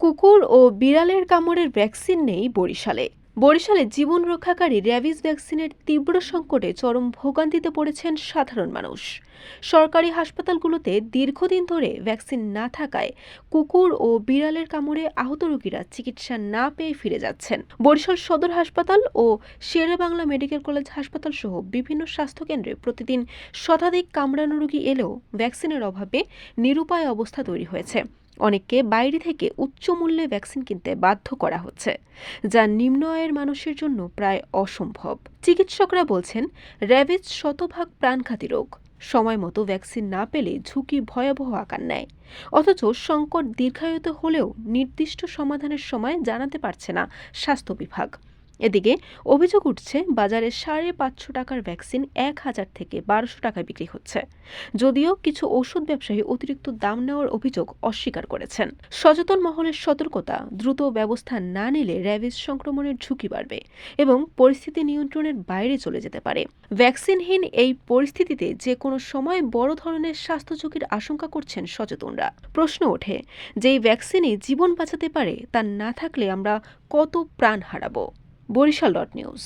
কুকুর ও বিড়ালের কামড়ের ভ্যাকসিন নেই বরিশালে জীবন রক্ষাকারী র্যাবিস ভ্যাকসিনের তীব্র সংকটে চরম ভোগান্তিতে পড়েছেন সাধারণ মানুষ। সরকারি হাসপাতালগুলোতে দীর্ঘদিন ধরে ভ্যাকসিন না থাকায় কুকুর ও বিড়ালের কামড়ে আহত রোগীরা চিকিৎসা না পেয়ে ফিরে যাচ্ছেন। বরিশাল সদর হাসপাতাল ও শেরেবাংলা মেডিকেল কলেজ হাসপাতাল সহ বিভিন্ন স্বাস্থ্যকেন্দ্রে প্রতিদিন শতাধিক কামড়ানো রোগী এলেও ভ্যাকসিনের অভাবে নিরুপায় অবস্থা তৈরি হয়েছে। অনেককে বাইরে থেকে উচ্চ মূল্যে ভ্যাকসিন কিনতে বাধ্য করা হচ্ছে, যা নিম্ন আয়ের মানুষের জন্য প্রায় অসম্ভব। চিকিৎসকরা বলছেন, র্যাবিস শতভাগ প্রাণঘাতী রোগ। সময় মতো ভ্যাকসিন না পেলে ঝুঁকি ভয়াবহ আকার নেয়। অথচ সংকট দীর্ঘায়িত হলেও নির্দিষ্ট সমাধানের সময় জানাতে পারছে না স্বাস্থ্য বিভাগ। এদিকে অভিযোগ উঠছে, বাজারে ৫৫০ টাকার ভ্যাকসিন ১,০০০ থেকে ১,২০০ টাকায় বিক্রি হচ্ছে। যদিও কিছু ওষুধ ব্যবসায়ী অতিরিক্ত দাম নেওয়ার অভিযোগ অস্বীকার করেছেন। সচেতন মহলের সতর্কতা, দ্রুত ব্যবস্থা না নিলে র্যাবিস সংক্রমণের ঝুঁকি বাড়বে এবং পরিস্থিতি নিয়ন্ত্রণের বাইরে চলে যেতে পারে। ভ্যাকসিনহীন এই পরিস্থিতিতে যে কোনো সময় বড় ধরনের স্বাস্থ্য ঝুঁকির আশঙ্কা করছেন সচেতনরা। প্রশ্ন ওঠে, যেই ভ্যাকসিনই জীবন বাঁচাতে পারে তা না থাকলে আমরা কত প্রাণ হারাবো। বরিশাল.নিউজ।